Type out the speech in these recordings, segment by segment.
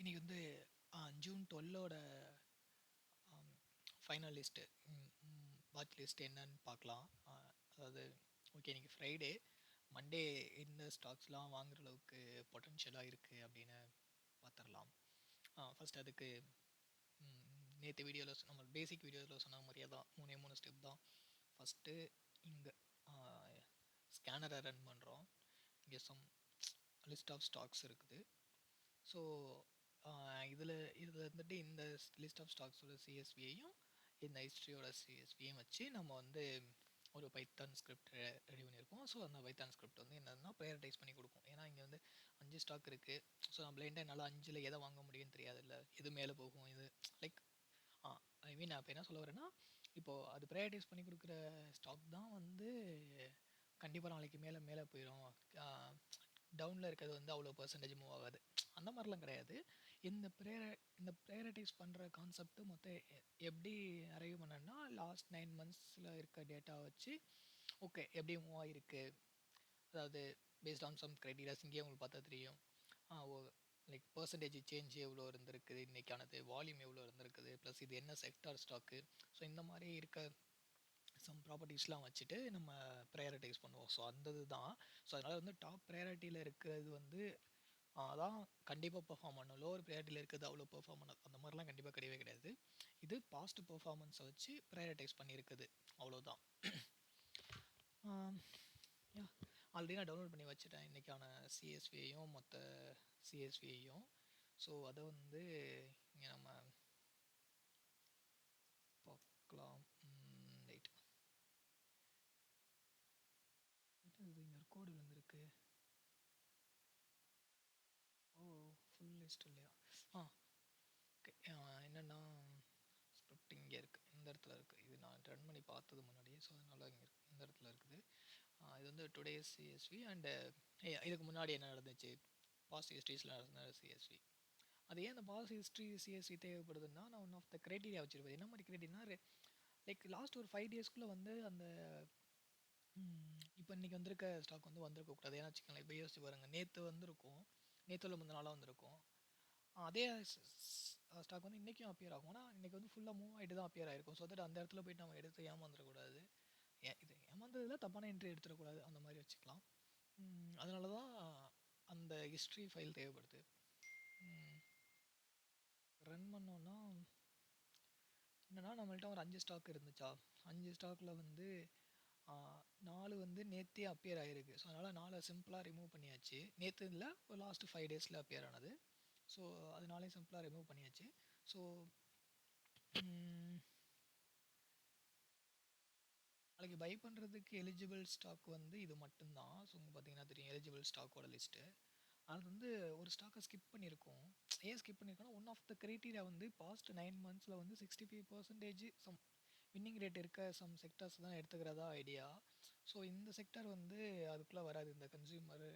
இன்னைக்கு வந்து ஜூன் 12ஓட ஃபைனல் லிஸ்ட்டு வாட்ச் லிஸ்ட் என்னன்னு பார்க்கலாம். அதாவது ஓகே, இன்னைக்கு ஃப்ரைடே. மண்டே இந்த ஸ்டாக்ஸ்லாம் வாங்குற அளவுக்கு பொட்டன்ஷியலாக இருக்குது அப்படின்னு பார்த்துடலாம். ஃபஸ்ட் அதுக்கு நேற்று வீடியோவில் நம்ம பேசிக் வீடியோவில் சொன்ன மாதிரியே தான் மூணு ஸ்டெப் தான். ஃபஸ்ட்டு இங்கே ஸ்கேனரை ரன் பண்ணுறோம். இங்கே சம் லிஸ்ட் ஆஃப் ஸ்டாக்ஸ் இருக்குது. ஸோ இதில் வந்துட்டு இந்த லிஸ்ட் ஆஃப் ஸ்டாக்ஸோட சிஎஸ்வியையும் இந்த ஹிஸ்ட்ரியோட சிஎஸ்வியையும் வச்சு நம்ம வந்து ஒரு பைத்தான் ஸ்கிரிப்ட் ரெடி பண்ணியிருக்கோம். ஸோ அந்த பைத்தான் ஸ்கிரிப்ட் வந்து என்னன்னா ப்ரையாரிட்டைஸ் பண்ணி கொடுக்கும். ஏன்னா இங்கே வந்து 5 ஸ்டாக் இருக்குது. ஸோ நான் பிளைண்டாக என்னால் 5ல் எதை வாங்க முடியும்னு தெரியாது. இல்லை எது மேலே போகும், இது லைக் ஐ மீன் நான் இப்போ என்ன சொல்ல வரேன்னா, இப்போது அது ப்ரையாரிட்டைஸ் பண்ணி கொடுக்குற ஸ்டாக் தான் வந்து கண்டிப்பாக நாளைக்கு மேலே மேலே போயிடும். டவுனில் இருக்கிறது வந்து அவ்வளோ பர்சன்டேஜ் மூவ் ஆகாது. அந்த மாதிரிலாம் கிடையாது. இந்த ப்ரையாரிட்டைஸ் பண்ணுற கான்செப்ட்டு மொத்தம் எப்படி அரைவ் பண்ணேன்னா, லாஸ்ட் 9 மந்த்ஸில் இருக்க டேட்டா வச்சு ஓகே எப்படி மூவ் ஆகிருக்கு, அதாவது பேஸ்ட் ஆன் சம் க்ரைட்டீரியாஸ் இங்கேயே உங்களுக்கு பார்த்தா தெரியும். ஓ லைக் பர்சன்டேஜ் சேஞ்ச் எவ்வளோ இருந்திருக்குது, இன்றைக்கானது வால்யூம் எவ்வளோ இருந்திருக்குது, ப்ளஸ் இது என்ன செக்டார் ஸ்டாக்கு. ஸோ இந்த மாதிரி இருக்க சம் ப்ராப்பர்ட்டிஸ்லாம் வச்சுட்டு நம்ம ப்ரையாரிட்டைஸ் பண்ணுவோம். ஸோ அந்த இது தான். ஸோ அதனால் வந்து டாப் ப்ரையாரிட்டியில் இருக்கிறது வந்து அதான் கண்டிப்பாக பெர்ஃபார்ம் பண்ணணும். லோவர் ப்ரையாரிட்டியில் இருக்கிறது அவ்வளோ பெர்ஃபார்ம் பண்ணணும், அந்த மாதிரிலாம் கண்டிப்பாக கிடையவே கிடையாது. இது பாஸ்ட் பெர்ஃபார்மன்ஸை வச்சு ப்ரையாரிட்டைஸ் பண்ணியிருக்குது, அவ்வளோதான். யா ஆல்ரெடி நான் டவுன்லோட் பண்ணி வச்சுட்டேன் இன்றைக்கான சிஎஸ்வியையும் மொத்த சிஎஸ்வியையும். ஸோ அதை வந்து இங்கே நம்ம பார்க்கலாம். ரைட், இது இங்கே ஒரு கோடு விழுந்திருக்கு. ஓ ஃபுல் லிஸ்ட் இல்லையா? ஓகே. என்னென்னா ஸ்கிரிப்ட் இங்கே இருக்குது, இந்த இடத்துல இருக்குது. இது நான் ரன் பண்ணி பார்த்தது முன்னாடியே, ஸோ அதனால் இங்கே இருக்குது, இந்த இடத்துல இருக்குது. இது வந்து டுடேஸ் சிஎஸ்வி அண்டு இதுக்கு முன்னாடி என்ன நடந்துச்சு, பாஸ்ட் ஹிஸ்ட்ரிஸில் நடந்த சிஎஸ்வி. அது ஏன் அந்த பாஸ்ட் ஹிஸ்ட்ரி சிஎஸ்வி தேவைப்படுதுன்னா, நான் ஒன் ஆஃப் த க்ரைட்டீரியா வச்சுருப்பேன். என்ன மாதிரி க்ரைட்டீரியா, லைக் லாஸ்ட் ஒரு 5 டேஸ்க்குள்ளே வந்து அந்த இப்போ இன்றைக்கி வந்திருக்க ஸ்டாக் வந்து வந்திருக்கக்கூடாது. ஏன்னா வச்சுக்கோங்களேன், இப்போ யோசிச்சு பாருங்கள், நேற்று வந்திருக்கும், நேற்றுல முந்தின நாளாக வந்திருக்கும். அதே ஸ்டாக் வந்து இன்றைக்கும் அப்பியர் ஆகும். ஆனால் இன்றைக்கி வந்து ஃபுல்லாக மூவ் ஆகிட்டு தான் அப்பியர் ஆகிருக்கும். ஸோ தட் அந்த இடத்துல போய்ட்டு நம்ம எடுத்து ஏமாந்துடக்கூடாது. இது ஏமாந்ததில் தப்பான என்ட்ரி எடுத்துடக்கூடாது, அந்த மாதிரி வச்சுக்கலாம். அதனால தான் அந்த ஹிஸ்ட்ரி ஃபைல் தேவைப்படுது. ரன் பண்ணோன்னா என்னென்னா, நம்மள்ட்ட ஒரு 5 ஸ்டாக் இருந்துச்சா, 5 ஸ்டாக்கில் வந்து 4 வந்து நேற்றே அப்பியர் ஆகிருக்கு. ஸோ அதனால் 4 சிம்பிளாக ரிமூவ் பண்ணியாச்சு. நேற்று இல்லை, ஒரு லாஸ்ட்டு 5 டேஸில் அப்பியர் ஆனது. ஸோ அதனாலே சிம்பிளாக ரிமூவ் பண்ணியாச்சு. ஸோ நாளைக்கு பை பண்ணுறதுக்கு எலிஜிபிள் ஸ்டாக் வந்து இது மட்டும்தான். ஸோ இங்கே பார்த்தீங்கன்னா தெரியும் எலிஜிபிள் ஸ்டாக்கோட லிஸ்ட்டு. அது வந்து ஒரு ஸ்டாக்கை ஸ்கிப் பண்ணியிருக்கோம். ஏன் ஸ்கிப் பண்ணியிருக்கோன்னா, ஒன் ஆஃப் த க்ரைட்டீரியா வந்து பாஸ்ட் 9 மந்த்ஸில் வந்து 65% சம் வின்னிங் ரேட் இருக்க சம் செக்டர்ஸ் தான் எடுத்துக்கிறதா ஐடியா. ஸோ இந்த செக்டர் வந்து அதுக்குள்ளே வராது. இந்த கன்சியூமரு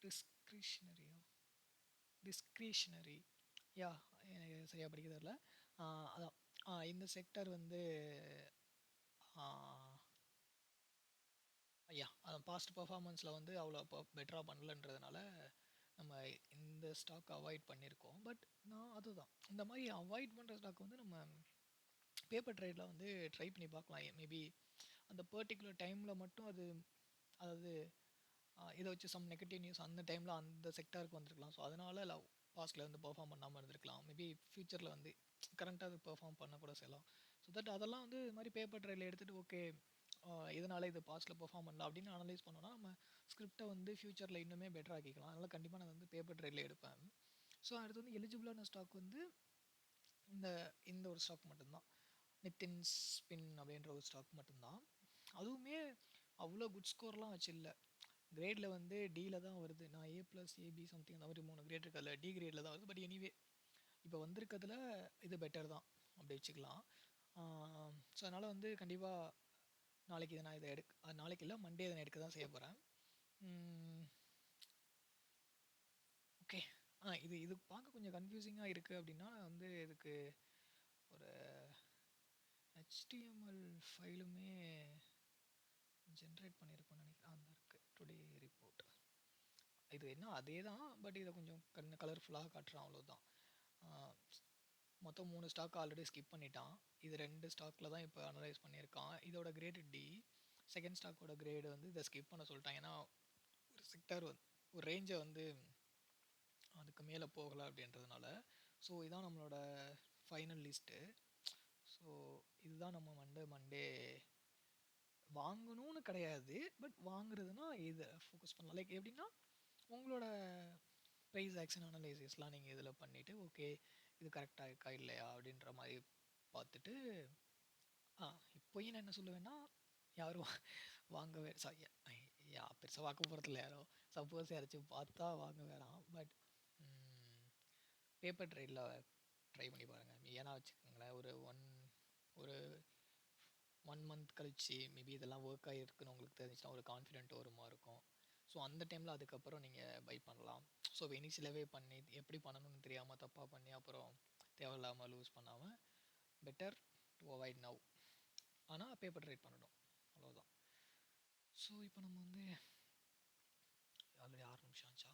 டிஸ்க்ரிஷ்னரியா டிஸ்க்ரிஷ்னரி யா எனக்கு சரியாக படிக்க தெரில. அதான் இந்த செக்டர் வந்து ஐயா பாஸ்ட் பர்ஃபார்மன்ஸில் வந்து அவ்வளோ பெட்டராக பண்ணலன்றதுனால நம்ம இந்த ஸ்டாக் அவாய்ட் பண்ணியிருக்கோம். பட் நான் அதுதான் இந்த மாதிரி அவாய்ட் பண்ணுற ஸ்டாக் வந்து நம்ம பேப்பர் ட்ரேடில் வந்து ட்ரை பண்ணி பார்க்கலாம். மேபி அந்த பர்டிகுலர் டைமில் மட்டும் அது, அதாவது இதை வச்சு சம் நெகட்டிவ் நியூஸ் அந்த டைமில் அந்த செக்டாருக்கு வந்திருக்கலாம். ஸோ அதனால் பாஸ்ட்டில் வந்து பெர்ஃபார்ம் பண்ணாமல் இருந்திருக்கலாம். மேபி ஃப்யூச்சரில் வந்து கரண்ட்டாக அது பெர்ஃபார்ம் பண்ணக்கூட செய்யலாம். ஸோ தட் அதெல்லாம் வந்து இது மாதிரி பேப்பர் ட்ரையில் எடுத்துகிட்டு ஓகே இதனால் இது பாஸ்ட்டில் பெர்ஃபார்ம் பண்ணலாம் அப்படின்னு அனலைஸ் பண்ணோன்னா நம்ம ஸ்கிரிப்டை வந்து ஃப்யூச்சரில் இன்னுமே பெட்டர் ஆக்கிக்கலாம். அதனால் கண்டிப்பாக நான் வந்து பேப்பர் ட்ரையில் எடுப்பேன். ஸோ அடுத்து வந்து எலிஜிபிளான ஸ்டாக் வந்து இந்த இந்த ஒரு ஸ்டாக் மட்டும்தான், நித்தின் ஸ்பின் அப்படின்ற ஒரு ஸ்டாக் மட்டும்தான். அதுவுமே அவ்வளோ குட் ஸ்கோர்லாம் வச்சு இல்லை. கிரேடில் வந்து டியில் தான் வருது. நான் ஏ ப்ளஸ் ஏபி சம்திங் அந்த மாதிரி 3 கிரேட் இருக்கல, டி கிரேடில் தான் வருது. பட் எனிவே இப்போ வந்திருக்கிறதுல இது பெட்டர் தான், அப்படி வச்சுக்கலாம். ஸோ அதனால் வந்து கண்டிப்பாக நாளைக்கு இதை நான் நாளைக்கு இல்லை மண்டே இதை நான் எடுக்க தான் செய்ய போகிறேன். ஓகே. இது பார்க்க கொஞ்சம் கன்ஃபியூசிங்காக இருக்குது அப்படின்னா வந்து இதுக்கு ஒரு ஹெச்டிஎம்எல் ஃபைலுமே ஜென்ரேட் பண்ணியிருக்கோன்னு நினைக்கிறேன். அந்த இருக்குது டுடே ரிப்போர்ட். இது என்ன அதே தான், பட் இதை கொஞ்சம் கலர்ஃபுல்லாக காட்டுறான் அவ்வளோதான். மொத்தம் 3 ஸ்டாக் ஆல்ரெடி ஸ்கிப் பண்ணிட்டான். இது 2 ஸ்டாக்கில் தான் இப்போ அனலைஸ் பண்ணியிருக்கான். இதோட கிரேடு டி. செகண்ட் ஸ்டாக்கோட கிரேடு வந்து இதை ஸ்கிப் பண்ண சொல்லிட்டான். ஏன்னா ஒரு செக்டர் ஒரு ரேஞ்சை வந்து அதுக்கு மேலே போகலை அப்படின்றதுனால. ஸோ இதான் நம்மளோட ஃபைனல் லிஸ்ட்டு. ஸோ இதுதான் நம்ம மண்டே வாங்கணும்னு கிடையாது, பட் வாங்குறதுனா இதை ஃபோக்கஸ் பண்ணலாம். லைக் எப்படின்னா உங்களோட ப்ரைஸ் ஆக்ஷன் அனலைசிஸ்லாம் நீங்கள் இதில் பண்ணிவிட்டு ஓகே இது கரெக்டாக இருக்கா இல்லையா அப்படின்ற மாதிரி பார்த்துட்டு இப்போயும் நான் என்ன சொல்லுவேன்னா யாரும் வாங்கவே பெருசாக வாங்க போகிறதில்ல யாரும். சப்போஸ் யாராச்சும் பார்த்தா வாங்க வேணாம். பட் பேப்பர் ட்ரேடில் ட்ரை பண்ணி பாருங்கள். ஏன்னா வச்சுக்கோங்களேன், ஒரு 1 மந்த் கழிச்சு மேபி இதெல்லாம் ஒர்க் ஆகிருக்குன்னு உங்களுக்கு தெரிஞ்சுன்னா ஒரு கான்ஃபிடென்ட் வருமா இருக்கும். ஸோ அந்த டைமில் அதுக்கப்புறம் நீங்கள் பை பண்ணலாம். ஸோ இனிஷியலாகவே பண்ணி எப்படி பண்ணணும்னு தெரியாமல் தப்பாக பண்ணி அப்புறம் தேவையில்லாமல் லூஸ் பண்ணாமல் பெட்டர் டு அவாய்ட் நவ். ஆனால் பேப்பர் ட்ரேட் பண்ணணும், அவ்வளோதான். ஸோ இப்போ நம்ம வந்து ஆல்ரெடி 6 நிமிஷம் ஆச்சா?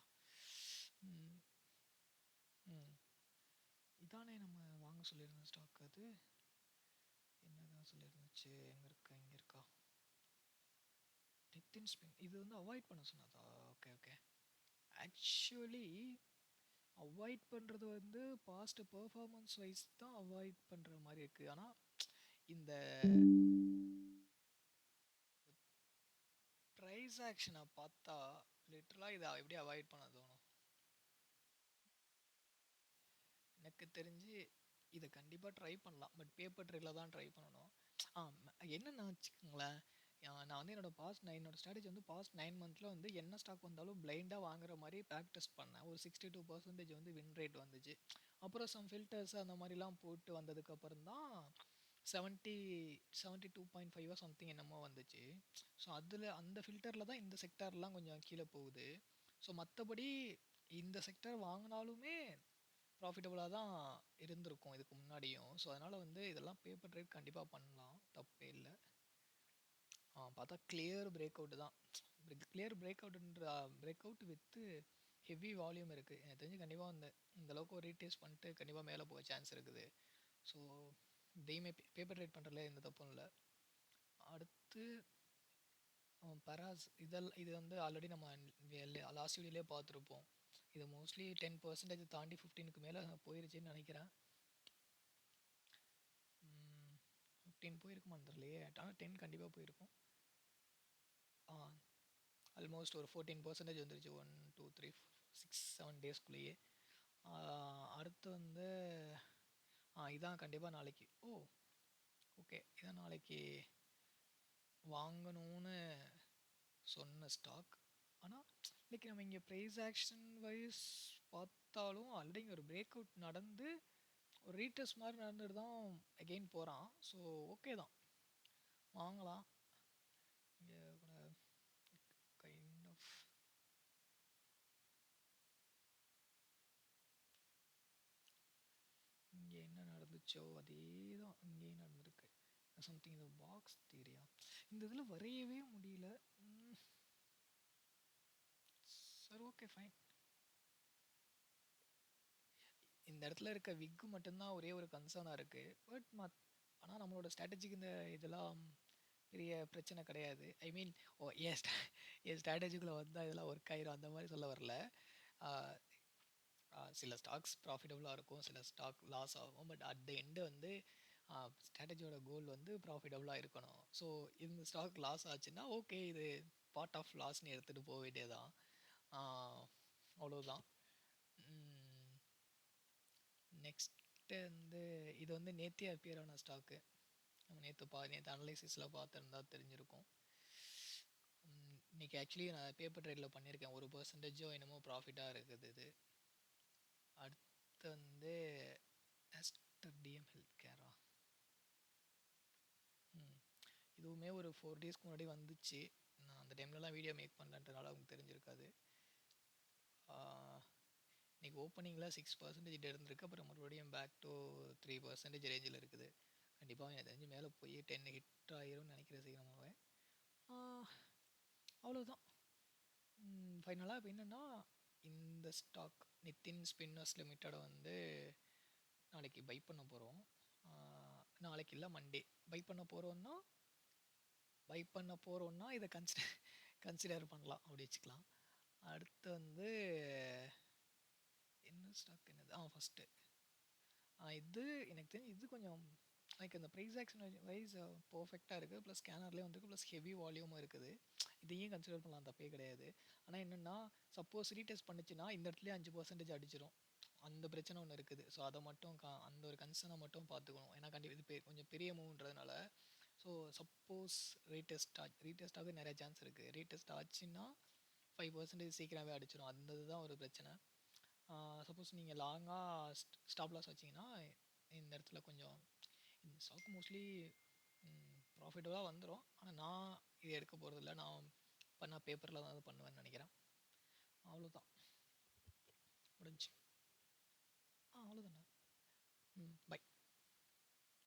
இதானே நம்ம வாங்க சொல்லியிருந்த ஸ்டாக். அது என்னதான் சொல்லியிருந்துச்சு, இங்கே இருக்கா நித்தின் ஸ்பின். இது வந்து அவாய்ட் பண்ண சொன்னதா? Okay okay. ஆக்சுவலி அவாய்ட் பண்ணுறது வந்து பாஸ்ட் பெர்ஃபார்மன்ஸ் வைஸ் தான் அவாய்ட் பண்ணுற மாதிரி இருக்குது. ஆனால் இந்த ப்ரைஸ் ஆக்ஷனை பார்த்தா லிட்டரலாக இதை எப்படி அவாய்ட் பண்ண தோணும்? எனக்கு தெரிஞ்சு இதை கண்டிப்பாக ட்ரை பண்ணலாம், பட் பேப்பர் ட்ரேடில் தான் ட்ரை பண்ணணும். என்னென்ன வச்சுக்கோங்களேன், நான் வந்து என்னோட ஸ்ட்ராட்டஜி வந்து பாஸ்ட் 9 மந்த்தில் வந்து என்ன ஸ்டாக் வந்தாலும் பிளைண்டாக வாங்குற மாதிரி பேக் டெஸ்ட் பண்ணேன். ஒரு 62% வந்து வின் ரேட் வந்துச்சு. அப்புறம் சம் ஃபில்டர்ஸ் அந்த மாதிரிலாம் போட்டு வந்ததுக்கப்புறம் தான் 72.5 சம்திங் என்னமோ வந்துச்சு. ஸோ அந்த ஃபில்டரில் தான் இந்த செக்டார்லாம் கொஞ்சம் கீழே போகுது. ஸோ மற்றபடி இந்த செக்டர் வாங்கினாலுமே ப்ராஃபிட்டபுளாக தான் இருந்திருக்கும் இதுக்கு முன்னாடியும். ஸோ அதனால் வந்து இதெல்லாம் பேப்பர் ட்ரேட் கண்டிப்பாக பண்ணலாம், தப்பே இல்லை. பார்த்தா கிளியர் பிரேக் அவுட்டு தான். Clear break out with heavy volume இருக்குது. எனக்கு தெரிஞ்சு கண்டிப்பாக இந்த அளவுக்கு ஒரு ரீடேஸ்ட் பண்ணிட்டு கண்டிப்பாக மேலே போக சான்ஸ் இருக்குது. ஸோ இதையுமே பேப்பர் ட்ரேட் பண்ணுறதுல எந்த தப்பும் இல்லை. அடுத்து பராஸ் இது வந்து ஆல்ரெடி நம்ம லாஸ்ட் வீடியோலேயே பார்த்துருப்போம். இது மோஸ்ட்லி 10% தாண்டி 15க்கு மேலே போயிருச்சுன்னு நினைக்கிறேன். 15 போயிருக்குமான்னு தெரியலையே, ஆனால் 10 கண்டிப்பாக போயிருக்கும். ஆல்மோஸ்ட் ஒரு 14% வந்துருச்சு 1 2 3 6 7 டேஸ்க்குள்ளேயே. அடுத்து வந்து இதான் கண்டிப்பாக நாளைக்கு. ஓகே, இதான் நாளைக்கு வாங்கணும்னு சொன்ன ஸ்டாக். ஆனால் லைக் நம்ம இங்கே ப்ரைஸ் ஆக்ஷன் வைஸ் பார்த்தாலும் ஆல்ரெடி இங்கே ஒரு பிரேக் அவுட் நடந்து ஒரு ரீடெஸ்ட் மாதிரி நடந்துட்டு தான் அகெயின் போகிறான். ஸோ ஓகே தான், வாங்கலாம். இங்கே கூட கைண்ட் ஆஃப் இங்கே என்ன நடந்துச்சோ அதே தான் இங்கேயும் நடந்திருக்கு. சம்திங் இது பாக்ஸ் தியரியா, இந்த இதில் வரையவே முடியல. சரி ஓகே ஃபைன். இந்த இடத்துல இருக்க விக்கு மட்டும்தான் ஒரே ஒரு கன்சர்னாக இருக்குது. பட் ஆனால் நம்மளோட ஸ்ட்ராட்டஜிக்கு இந்த இதெல்லாம் பெரிய பிரச்சனை கிடையாது. ஐ மீன் என் ஸ்ட்ராட்டஜிக்குள்ளே வந்தால் இதெல்லாம் ஒர்க் ஆயிரும் அந்த மாதிரி சொல்ல வரல. சில ஸ்டாக்ஸ் ப்ராஃபிட்டபுளாக இருக்கும், சில ஸ்டாக் லாஸ் ஆகும். பட் அட் த எண்டு வந்து ஸ்ட்ராட்டஜியோட கோல் வந்து ப்ராஃபிட்டபுளாக இருக்கணும். ஸோ இந்த ஸ்டாக் லாஸ் ஆச்சுன்னா ஓகே, இது பார்ட் ஆஃப் லாஸ்ன்னு எடுத்துகிட்டு போக வேண்டியதான், அவ்வளோதான். நெக்ஸ்ட்டு வந்து இது வந்து நேற்றே அப்பியர் ஆன ஸ்டாக்கு. நம்ம நேற்று அனலைசிஸில் பார்த்துருந்தா தெரிஞ்சிருக்கும். இன்றைக்கி ஆக்சுவலி நான் பேப்பர் ட்ரேடில் பண்ணியிருக்கேன். 1% என்னமோ ப்ராஃபிட்டாக இருக்குது இது. அடுத்து வந்து ஆஸ்டர் டிஎம் ஹெல்த் கேரா. இதுவுமே ஒரு 4 டேஸ்க்கு முன்னாடி வந்துச்சு. நான் அந்த டைம்லலாம் வீடியோ மேக் பண்ணலன்றனால அவங்க தெரிஞ்சிருக்காது. இன்றைக்கி ஓப்பனிங்கில் 6% இருந்திருக்கு. அப்புறம் மறுபடியும் பேக் டு 3% ரேஞ்சில் இருக்குது. கண்டிப்பாக எனக்கு தெரிஞ்சு மேலே போய் 10 ஹிட் ஆயிரும்னு நினைக்கிறேன் சீக்கிரமாகவே. அவ்வளோதான். ஃபைனலாக இப்போ என்னென்னா, இந்த ஸ்டாக் நித்தின் ஸ்பின்னர்ஸ் லிமிட்டடை வந்து நாளைக்கு பை பண்ண போகிறோம். நாளைக்கு இல்லை, மண்டே பை பண்ண போகிறோன்னா இதை கன்சிடர் பண்ணலாம், அப்படி வச்சுக்கலாம். அடுத்து வந்து என்ன ஸ்டாக் என்னது, ஃபஸ்ட்டு இது எனக்கு தெரிஞ்சு இது கொஞ்சம் லைக் இந்த ப்ரைஸ் ஆக்ஷன் வைஸ் பர்ஃபெக்டாக இருக்குது. ப்ளஸ் ஸ்கேனர்லேயே வந்துருக்கு, ப்ளஸ் ஹெவி வால்யூமும் இருக்குது. இதையும் கன்சிடர் பண்ணலாம், தப்பே கிடையாது. ஆனால் என்னென்னா, சப்போஸ் ரீடெஸ்ட் பண்ணுச்சுன்னா இந்த இடத்துலேயே 5% அடிச்சிடும். அந்த பிரச்சனை ஒன்று இருக்குது. ஸோ அதை மட்டும் அந்த ஒரு கன்சர்னை மட்டும் பார்த்துக்கணும். ஏன்னா கண்டிப்பாக இது கொஞ்சம் பெரிய மூவ்ன்றதுனால. ஸோ சப்போஸ் ரீடெஸ்ட் ஆக நிறைய சான்ஸ் இருக்குது. ரீடெஸ்ட் ஆச்சுன்னா 5% சீக்கிரமே அடிச்சிடும். அந்த இதுதான் ஒரு பிரச்சனை. சப்போஸ் நீங்கள் லாங்காக ஸ்டாப் லாஸ் வச்சிங்கன்னா இந்த இடத்துல கொஞ்சம் இந்த ஸ்டாக் மோஸ்ட்லி ப்ராஃபிட்டபுளாக வந்துடும். ஆனால் நான் இது எடுக்க போகிறதில்ல. நான் பேப்பரில் தான் இது பண்ணுவேன்னு நினைக்கிறேன். அவ்வளோதான், முடிஞ்சு. அவ்வளோதானே. பை.